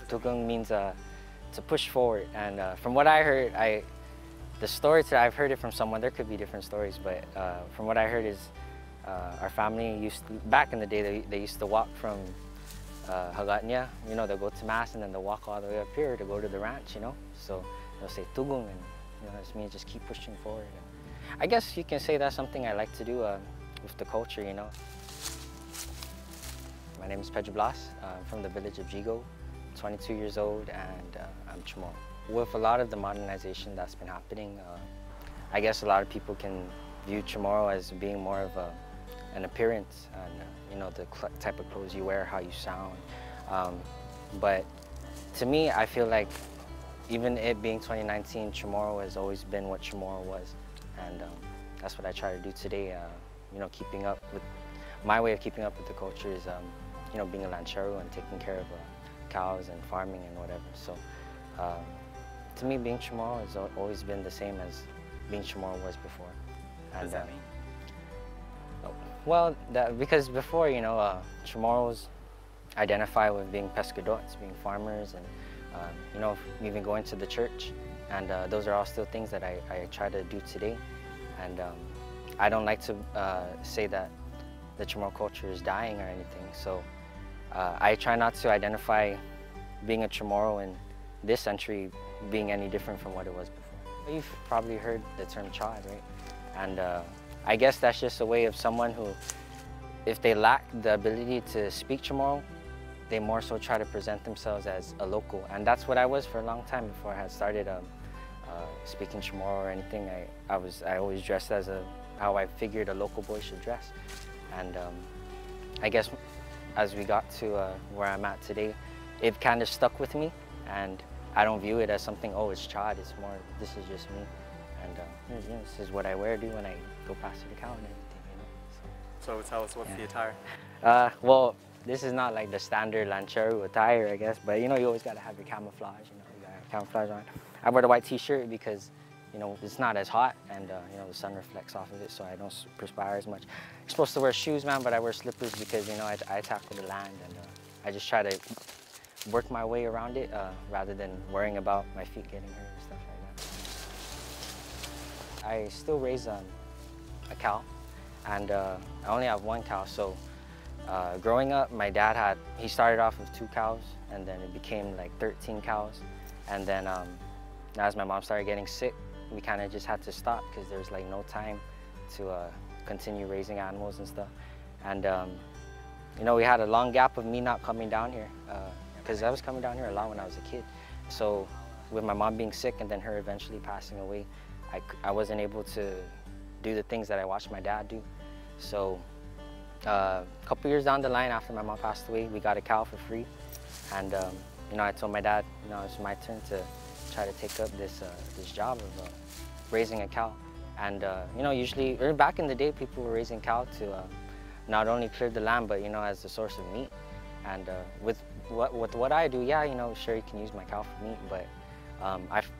Tugung means to push forward, and from what I heard, the story that I've heard it from someone. There could be different stories, but from what I heard is our family used to, back in the day, they used to walk from Hagatnya, you know, they'll go to mass and then they'll walk all the way up here to go to the ranch, you know. So they'll say Tugung, and you know, this means just keep pushing forward. And I guess you can say that's something I like to do with the culture, you know. My name is Pedro Blas. I'm from the village of Yigo, 22 years old, and I'm CHamoru. With a lot of the modernization that's been happening, I guess a lot of people can view CHamoru as being more of an appearance, and you know, the type of clothes you wear, how you sound. But to me, I feel like even it being 2019, CHamoru has always been what CHamoru was, and that's what I try to do today. You know, keeping up with my way of keeping up with the culture is, you know, being a ranchero and taking care of cows and farming and whatever. So to me, being CHamoru has always been the same as being CHamoru was before. What does that mean? Well, because before, you know, CHamoru's identify with being pescadores, being farmers, and you know, even going to the church, and those are all still things that I try to do today. And I don't like to say that the CHamoru culture is dying or anything, so I try not to identify being a CHamoru in this century being any different from what it was before. You've probably heard the term chad, right? And I guess that's just a way of someone who, if they lack the ability to speak CHamoru, they more so try to present themselves as a local. And that's what I was for a long time before I had started speaking CHamoru or anything. I always dressed as how I figured a local boy should dress. And I guess as we got to where I'm at today, it kind of stuck with me, and I don't view it as something, oh, it's chad, it's more, this is just me. And you know, this is what I wear, when I go past the cow and everything, you know. So tell us, what's the attire? Well, this is not like the standard ranchero attire, I guess, but you know, you always got to have your camouflage, you know, you got to have camouflage on. I wear the white t-shirt because, you know, it's not as hot, and you know, the sun reflects off of it, so I don't perspire as much. You're supposed to wear shoes, man, but I wear slippers because, you know, I tackle the land, and I just try to work my way around it rather than worrying about my feet getting hurt and stuff like that. I still raise a cow, and I only have one cow. So growing up, my dad he started off with 2 cows, and then it became like 13 cows. And then as my mom started getting sick, we kind of just had to stop because there was like no time to continue raising animals and stuff. And you know, we had a long gap of me not coming down here because I was coming down here a lot when I was a kid. So with my mom being sick and then her eventually passing away, I wasn't able to do the things that I watched my dad do. So a couple years down the line after my mom passed away, we got a cow for free. And you know, I told my dad, you know, it's my turn to try to take up this job of raising a cow. And you know, usually, or back in the day, people were raising cow to not only clear the land, but you know, as a source of meat. And with what I do, yeah, you know, sure, you can use my cow for meat, but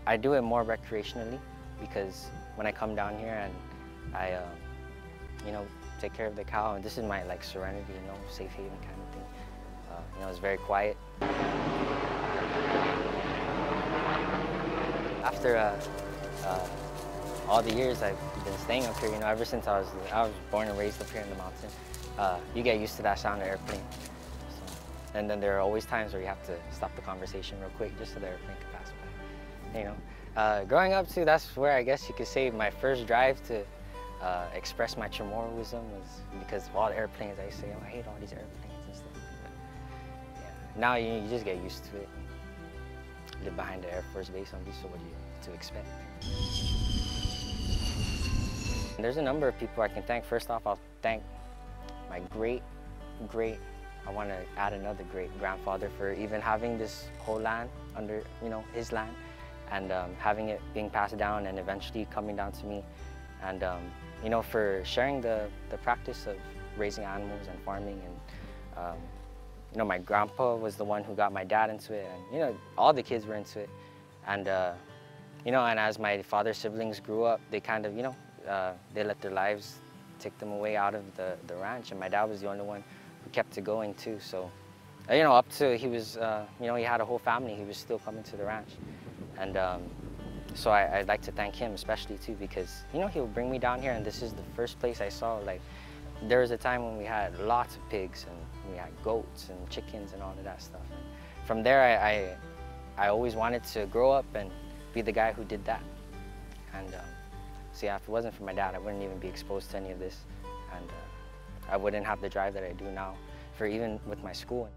I do it more recreationally, because when I come down here and I, you know, take care of the cow, and this is my like serenity, you know, safe haven kind of thing. You know, it's very quiet. After all the years I've been staying up here, you know, ever since I was born and raised up here in the mountain, you get used to that sound of airplane. So, and then there are always times where you have to stop the conversation real quick just so the airplane can pass by. You know, growing up too, that's where I guess you could say my first drive to express my CHamoruism was because of all the airplanes. I used to say, oh, I hate all these airplanes and stuff. But, yeah, now you just get used to it. Live behind the Air Force Base, so what do you to expect? There's a number of people I can thank. First off, I'll thank my great, I want to add another great grandfather for even having this whole land under, you know, his land, and having it being passed down and eventually coming down to me. And you know, for sharing the practice of raising animals and farming. And you know, my grandpa was the one who got my dad into it, and you know, all the kids were into it. And you know, and as my father's siblings grew up, they kind of, you know, they let their lives take them away out of the ranch, and my dad was the only one who kept it going too. So, you know, up to he was, you know, he had a whole family, he was still coming to the ranch. And so I'd like to thank him especially too, because, you know, he'll bring me down here, and this is the first place I saw, like, there was a time when we had lots of pigs, and we had goats and chickens and all of that stuff. And from there, I always wanted to grow up and be the guy who did that. And so yeah, if it wasn't for my dad, I wouldn't even be exposed to any of this. And I wouldn't have the drive that I do now, for even with my schooling.